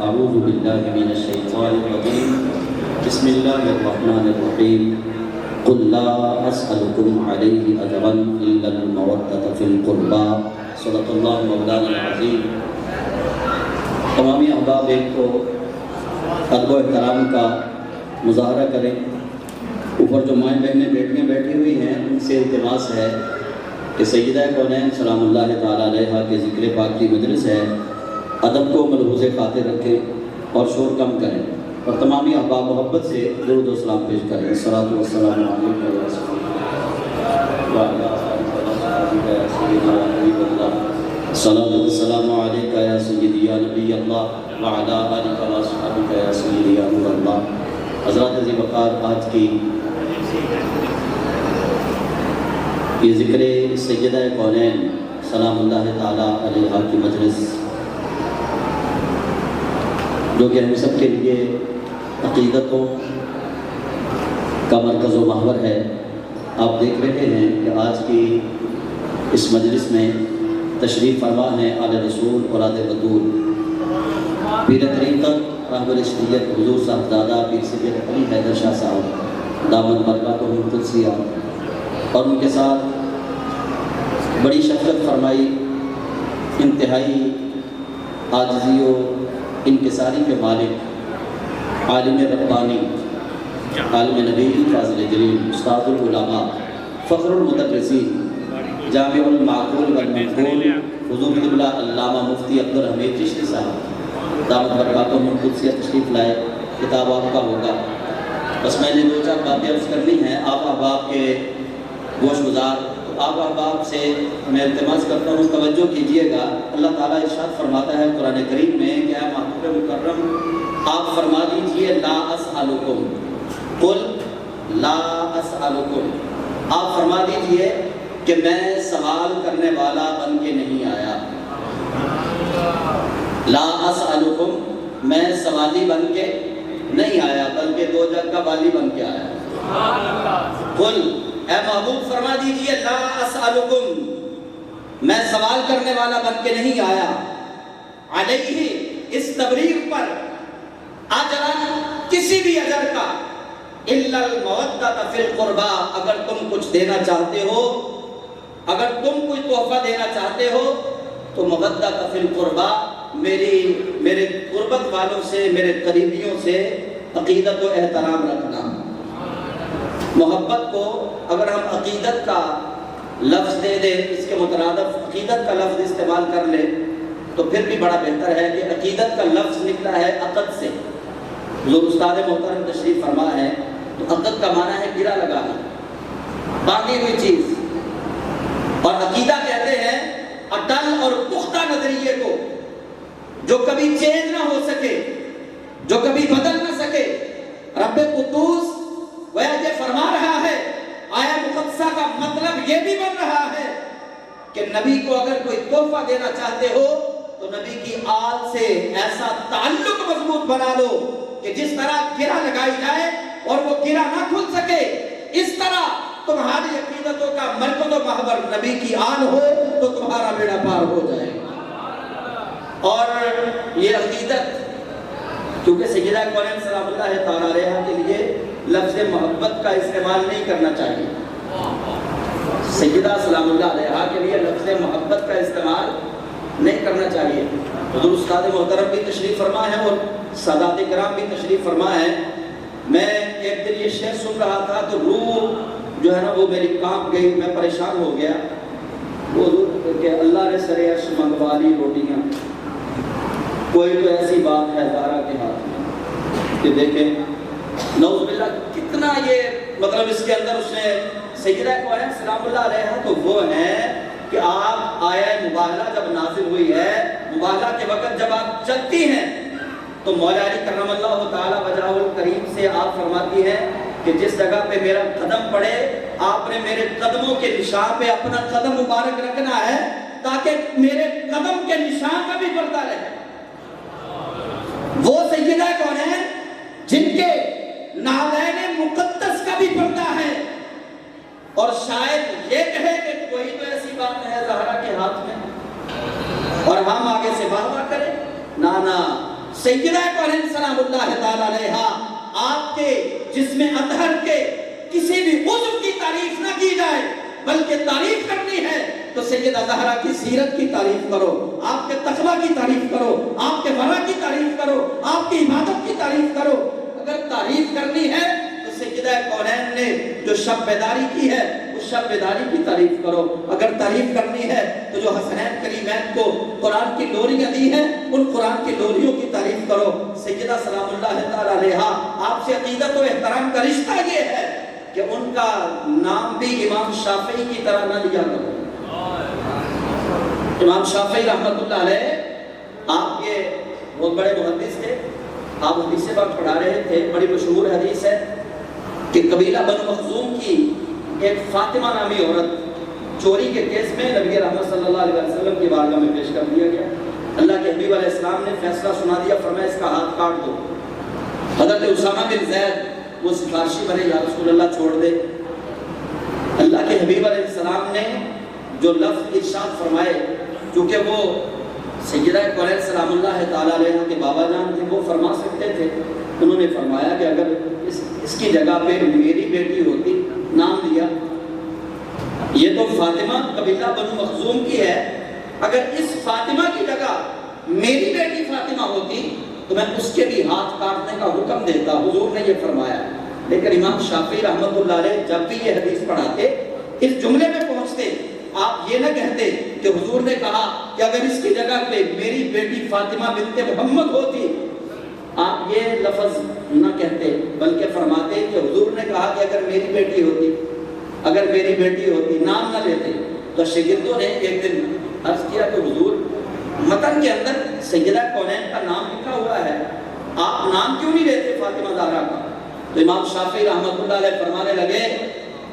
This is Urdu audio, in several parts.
اعوذ باللہ من الشیطان الرجیم بسم اللہ الرحمن الرحیم قل لا اسألکم علیہ اجرا الا المودۃ فی القربى صدق اللہ مولانا العظیم۔ تمامی احباب ایک تو ادب و احترام کا مظاہرہ کریں۔ اوپر جو مائیں بہنیں بیٹیاں بیٹھی ہوئی ہیں ان سے التماس ہے کہ سیدہ کونین سلام اللہ تعالیٰ علیہا کے ذکر پاک کی مجلس ہے، ادب کو ملحوظ خاطر رکھیں اور شور کم کریں، اور تمامی احباب محبت سے درود و سلام پیش کریں۔ الصلاۃ والسلام علیکم یا رسول اللہ، الصلاۃ والسلام علیک یا سیدی یا نبی اللہ وعلی آلک و اصحابک یا سیدی یا نور اللہ۔ حضرات ذی وقار، آج کی یہ ذکر سیدہ کونین سلام اللہ تعالیٰ علیہا کی مجلس، جو کہ ہم سب کے لیے عقیدتوں کا مرکز و محور ہے، آپ دیکھ رہے ہیں کہ آج کی اس مجلس میں تشریف فرما ہے آل رسول اور آل بطول، پیر طریقت رہبر شریعت حضور صاحبزادہ پیر سید علی حیدر شاہ صاحب دامن برکاتہم قدسیہ، اور ان کے ساتھ بڑی شفقت فرمائی، انتہائی عاجزی و انکساری کے مالک، عالم ربانی، عالم نبی، فاضل جلیل، استاد العلماء، فخر المدرسین، جامع المعقول والمنقول، حضور قبلہ علامہ مفتی عبدالحمید چشتی صاحب دامت برکاتہم قدسیہ تشریف لائے۔ کتاب آپ کا ہوگا، بس میں نے دو چار باتیں عرض کرنی ہیں آپ احباب کے گوش گزار۔ آپ احباب سے میں التماس کرتا ہوں توجہ کیجئے گا۔ اللہ تعالیٰ ارشاد فرماتا ہے قرآن کریم میں کہ اے محبوب مکرم، آپ فرما دیجئے لا اسألکم، قل لا اسألکم، آپ فرما دیجئے کہ میں سوال کرنے والا بن کے نہیں آیا۔ لا اسألکم، میں سوالی بن کے نہیں آیا بلکہ دو جگ کا والی بن کے آیا۔ قل، اے محبوب فرما دیجئے لا اسألکم، میں سوال کرنے والا بن کے نہیں آیا، علیہ، اس تبلیغ پر، اجرن، کسی بھی اجر کا، الا المودۃ فی القربى، اگر تم کچھ دینا چاہتے ہو، اگر تم کوئی تحفہ دینا چاہتے ہو تو مودۃ فی القربى، میرے قربت والوں سے، میرے قریبیوں سے عقیدت و احترام رکھنا۔ محبت کو اگر ہم عقیدت کا لفظ دے دیں، اس کے مترادف عقیدت کا لفظ استعمال کر لیں تو پھر بھی بڑا بہتر ہے کہ عقیدت کا لفظ نکلا ہے عقد سے۔ حضور استاد محترم تشریف فرما ہے تو عقد کا معنی ہے گرا لگانا، باندھی ہوئی چیز، اور عقیدہ کہتے ہیں اٹل اور پختہ نظریے کو، جو کبھی چینج نہ ہو سکے، جو کبھی بدل نہ سکے۔ رب قدوس یہ فرما رہا ہے، آیا مقدسہ کا مطلب یہ بھی بن رہا ہے کہ نبی کو اگر کوئی تحفہ دینا چاہتے ہو تو نبی کی آل سے ایسا تعلق مضبوط بنا لو کہ جس طرح گرہ لگائی جائے اور وہ گرہ نہ کھل سکے، اس طرح تمہاری عقیدتوں کا مرکز و محور نبی کی آل ہو تو تمہارا بیڑا پار ہو جائے۔ اور یہ عقیدت، کیونکہ سیدہ کونین سلام اللہ تعالیٰ علیہا کے لیے لفظ محبت کا استعمال نہیں کرنا چاہیے، سیدہ سلام اللہ علیہا کے لیے لفظ محبت کا استعمال نہیں کرنا چاہیے۔ حضور استاد محترم بھی تشریف فرما ہے اور سادات کرام بھی تشریف فرما ہے۔ میں ایک دن یہ شعر سن رہا تھا تو روح جو ہے نا وہ میری کانپ گئی، میں پریشان ہو گیا۔ وہ کہ اللہ نے سر عرش منگوا لی روٹیاں، کوئی تو ایسی بات ہے زہرا کے ہاتھ میں کہ دیکھیں نعوذ باللہ کتنا یہ مطلب اس کے اندر اس نے سیدہ کونین سلام اللہ علیہا تو وہ ہیں کہ آپ آیہ مباہلہ جب نازل ہوئی ہے، مباہلہ کے وقت جب آپ چلتی ہیں تو مولا علی کرم اللہ تعالیٰ وجہہ الکریم سے آپ فرماتی ہیں کہ جس جگہ پہ میرا قدم پڑے آپ نے میرے قدموں کے نشان پہ اپنا قدم مبارک رکھنا ہے تاکہ میرے قدم کے نشان کا بھی پردہ رہے۔ وہ سیدہ کونین جن کے نالین مقدس کا بھی پردہ ہے، اور شاید یہ کہے کہ کوئی تو ایسی بات ہے زہرا کے ہاتھ میں اور ہم آگے سے واہ واہ کریں، نانا سیدہ کونین سلام اللہ تعالی علیہا آپ کے جسم اطہر کے کسی بھی عضو کی تعریف نہ کی جائے، بلکہ تعریف کرنی ہے تو سیدہ زہرا کی سیرت کی تعریف کرو، آپ کے تقوی کی تعریف کرو، آپ کے ورع کی تعریف کرو، آپ کی عبادت کی تعریف کرو۔ اگر تعریف کرنی ہے تو سیدہ کونین نے جو شب بیداری کی ہے اس شب بیداری کی تعریف کرو، اگر تعریف کرنی ہے تو جو حسنین کریمین کو قرآن کی لوریاں دی ہیں ان قرآن کی لوریوں کی تعریف کرو۔ سیدہ سلام اللہ تعالی علیہا آپ سے عقیدت و احترام کا رشتہ یہ ہے کہ ان کا نام بھی امام شافعی کی طرح نہ لیا کرو۔ امام شافعی رحمت اللہ علیہ آپ کے بہت بڑے محدث تھے، آپ حدیث پاک پڑھا رہے تھے، بڑی مشہور حدیث ہے کہ قبیلہ بنو مخزوم کی ایک فاطمہ نامی عورت چوری کے کیس میں نبی رحمت صلی اللہ علیہ وسلم کی بارگاہ میں پیش کر دیا گیا۔ اللہ کے حبیب علیہ السلام نے فیصلہ سنا دیا، فرمایا اس کا ہاتھ کاٹ دو۔ حضرت اسامہ بن زید وہ سفارشی بنے، یا رسول اللہ چھوڑ دے۔ اللہ کے حبیب علیہ السلام نے جو لفظ ارشاد فرمائے، چونکہ وہ سیدہ کونین سلام اللہ تعالی علیہ کے بابا جان تھے، وہ فرما سکتے تھے، انہوں نے فرمایا کہ اگر اس کی جگہ پہ میری بیٹی ہوتی، نام لیا، یہ تو فاطمہ قبیلہ بنو مخزوم کی ہے، اگر اس فاطمہ کی جگہ میری بیٹی فاطمہ ہوتی تو میں اس کے بھی ہاتھ کاٹنے کا حکم دیتا، حضور نے یہ فرمایا۔ لیکن امام شافعی رحمت اللہ علیہ جب بھی یہ حدیث پڑھاتے اس جملے میں پہنچتے، آپ یہ نہ کہتے کہ حضور نے کہا کہ اگر اس کی جگہ پہ میری بیٹی فاطمہ بنت محمد ہوتی، آپ یہ لفظ نہ کہتے، بلکہ فرماتے کہ حضور نے کہا کہ اگر میری بیٹی ہوتی، اگر میری بیٹی ہوتی، نام نہ لیتے۔ تو شاگردوں نے ایک دن عرض کیا کہ حضور متن کے اندر سیدہ کونین کا نام لکھا ہوا ہے، آپ نام کیوں نہیں لیتے فاطمہ زہرا کا؟ تو امام شافعی رحمت اللہ علیہ فرمانے لگے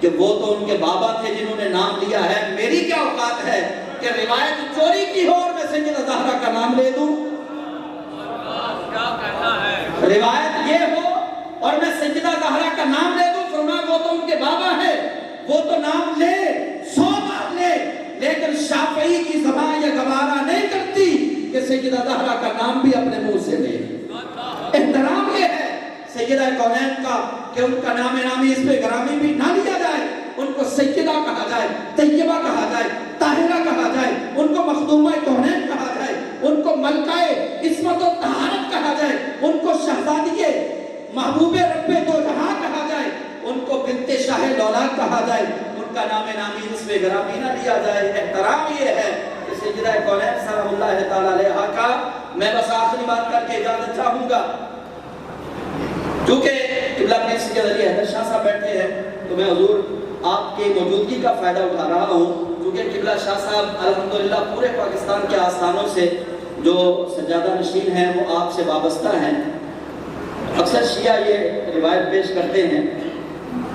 کہ وہ تو ان کے بابا تھے جنہوں نے نام لیا ہے، میری کیا اوقات ہے کہ روایت چوری کی ہو اور میں سیدہ زہرا کا نام لے دوں؟ روایت یہ ہو اور میں سیدہ زہرا کا نام لے دوں، فرمایا وہ تو ان کے بابا ہے، وہ تو نام لے 100 بار لے، لیکن شافعی کی زبان یہ گوارا نہیں کرتی کہ سیدہ زہرا کا نام بھی اپنے منہ سے لے۔ احترام یہ ہے سیدہ کونین کا کہ ان کا نام نامی اس پہ گرامی بھی نہ لیا جائے، ان کو سیدہ کہا جائے، طیبہ کہا جائے، طاہرہ کہا جائے، ان کو مخدومہ کونین کہا جائے، ان کو ملکہ عصمت و طہارت کہا جائے، ان کو شہزادی محبوب رب دو جہاں کہا جائے، ان کو بنت شاہ لولا کہا جائے، ان کا نام نامی اس پہ گرامی نہ لیا جائے۔ احترام یہ ہے کہ سیدہ کونین سلام اللہ تعالی علیہا کا۔ میں بس آخری بات کر کے اجازت چاہوں گا، کیونکہ قبلہ پیر سید علی حیدر شاہ صاحب بیٹھے ہیں تو میں حضور آپ کی موجودگی کا فائدہ اٹھا رہا ہوں، کیونکہ قبلہ شاہ صاحب الحمدللہ پورے پاکستان کے آستانوں سے جو سجادہ نشین ہیں وہ آپ سے وابستہ ہیں۔ اکثر شیعہ یہ روایت پیش کرتے ہیں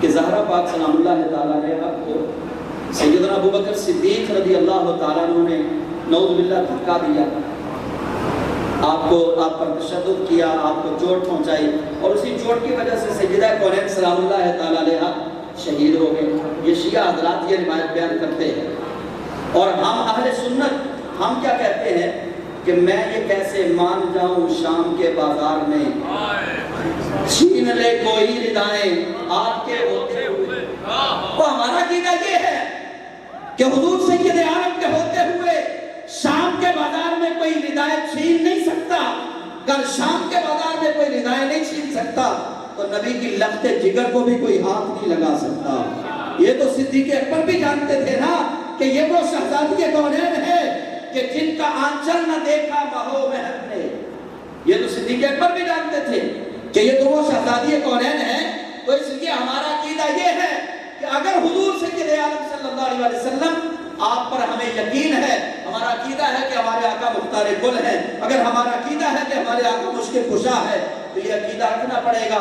کہ زہرا پاک سلام اللہ تعالیٰ علیہا کو سیدنا ابوبکر صدیق رضی اللہ تعالیٰ عنہ نے نعوذ باللہ دھکا دیا، آپ پر تشدد کیا، آپ کو چوٹ پہنچائی، اور اسی چوٹ کی وجہ سے سیدہ کونین سلام اللہ تعالیٰ علیہا شہید ہو گئے۔ یہ شیعہ حضرات یہ روایت بیان کرتے ہیں، اور ہم اہل سنت ہم کیا کہتے ہیں کہ میں یہ کیسے مان جاؤں شام کے بازار میں، چھین لے کوئی ردائیں آپ کے ہوتے ہوئے۔ وہ ہمارا عقیدہ یہ ہے کہ حضور سید عالم کے ہوتے ہوئے شام کے بازار میں کوئی ردائیں چھین نہیں سکتا۔ اگر شام کے بازار میں کوئی ردائیں نہیں چھین سکتا تو نبی کی لخت جگر کو بھی کوئی ہاتھ نہیں لگا سکتا۔ یہ تو صدیق اکبر بھی جانتے تھے نا کہ یہ وہ شہزادی کونین ہے کہ جن کا آنچل نہ دیکھا بہو مہر نے۔ یہ تو صدیق اکبر بھی جانتے تھے کہ یہ تو وہ شہزادی کونین ہے۔ تو اس لیے ہمارا عقیدہ یہ ہے کہ اگر حضور سید عالم صلی اللہ علیہ وسلم آپ پر ہمیں یقین ہے، ہمارا عقیدہ ہے کہ ہمارے آقا مختار کل ہے، اگر ہمارا عقیدہ ہے کہ ہمارے آقا مشکل کشا ہے، تو یہ عقیدہ رکھنا پڑے گا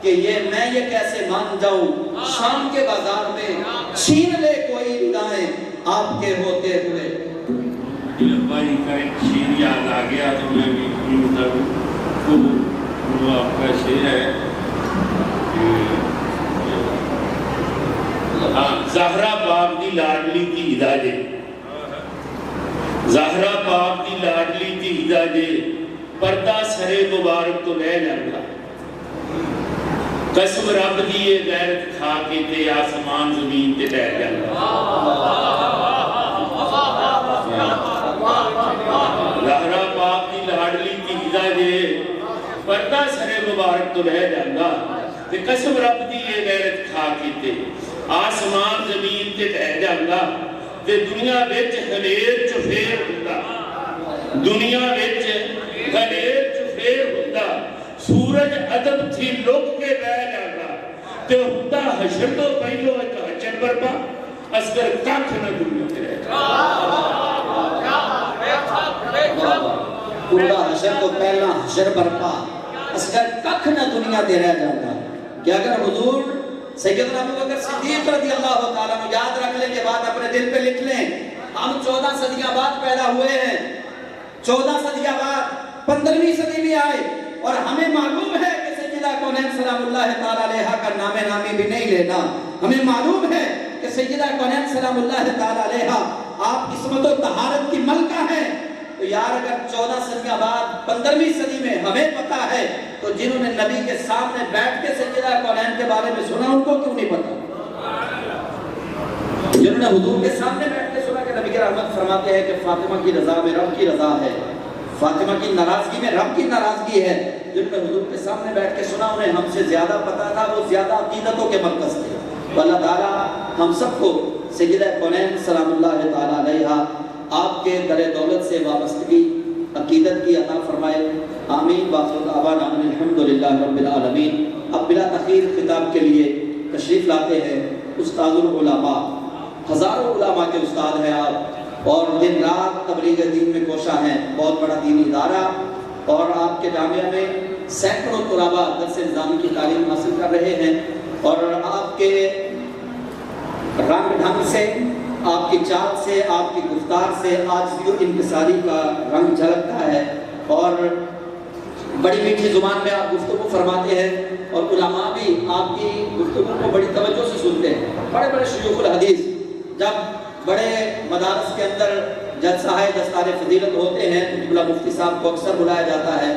کہ میں یہ کیسے مان جاؤں شام کے بازار میں چھین لے کوئی ردائیں آپ کے ہوتے ہوئے۔ بھائی کا ایک شیر یاد آ گیا تو میں بھی مطلب وہ آپ کا شیر ہے، زہرا پاک دی لاڈلی کی ہدایت، زہرا پاک دی لاڈلی کی ہدایت، پردہ سرے مبارک تو لے جانا قسم رب دیے غیرت کھا کے تے آسمان زمین تے لے جانا لہرا پاک کی لاڈلی تیزا جے پردہ سرے مبارک تو لے جانا تے قسم رب دیے غیرت کھا کے تے آسمان زمین تے لے جانا تے دنیا وچ ہلیر چفیر ہوندا دنیا وچ ہلیر چفیر ہوندا سورج ادب تھی لوگ کے بہ جانا تے ہوندا حشر تو پہلو ایک حشر برپا اصغر کاکھ نہ دنیا تے رہ پورا حشر تو پہلا حشر برپا اصغر کاکھ نہ دنیا تے رہ جانا کہ اگر حضور سیدنا ابو بکر صدیق رضی اللہ تعالیٰ عنہ یاد رکھ لیں کہ بات اپنے دل پہ لکھ لیں ہم 14 صدیاں بعد پیدا ہوئے ہیں 14 صدیاں بعد 15ویں صدی میں آئے اور ہمیں معلوم ہے کہ سیدہ کونین سلام اللہ تعالیٰ علیہ کا نام نامی بھی نہیں لینا ہمیں معلوم ہے کہ سیدہ کونین سلام اللہ تعالیٰ علیہ آپ قسمت و طہارت کی ملکہ ہیں تو یار اگر 14 صدیاں بعد 15ویں صدی میں ہمیں پتا ہے تو جنہوں نے نبی کے سامنے بیٹھ کے سیدہ کونین کے بارے میں سنا ان کو کیوں نہیں پتا جنہوں نے حضور کے سامنے بیٹھ کے سنا کہ نبی کے رحمت فرماتے ہیں کہ فاطمہ کی رضا میں رب کی رضا ہے فاطمہ کی ناراضگی میں رب کی ناراضگی ہے جن نے حضور کے سامنے بیٹھ کے سنا انہیں ہم سے زیادہ پتا تھا وہ زیادہ عقیدتوں کے مرکز تھے تو اللہ تعالیٰ ہم سب کو سیدہ کونین سلام اللہ تعالیٰ علیہ آپ کے در دولت سے وابستگی عقیدت کی عطا فرمائے آمین باخر دعوانا الحمدللہ رب العالمین اب بلا تخیر خطاب کے لیے تشریف لاتے ہیں استاد العلماء ہزاروں علماء کے استاد ہیں آپ اور دن رات تبلیغ دین میں کوشاں ہیں بہت بڑا دینی ادارہ اور آپ کے جامعہ میں سینکڑوں طلباء درس نظامی کی تعلیم حاصل کر رہے ہیں اور آپ کے رنگ ڈھنگ سے آپ کی چال سے آپ کی گفتار سے آج بھی انکساری کا رنگ جھلکتا ہے اور بڑی میٹھی زبان میں آپ گفتگو فرماتے ہیں اور علماء بھی آپ کی گفتگو کو بڑی توجہ سے سنتے ہیں بڑے بڑے شیوخ الحدیث جب بڑے مدارس کے اندر جلسہ ہے دستار فضیلت ہوتے ہیں تو قبلہ مفتی صاحب کو اکثر بلایا جاتا ہے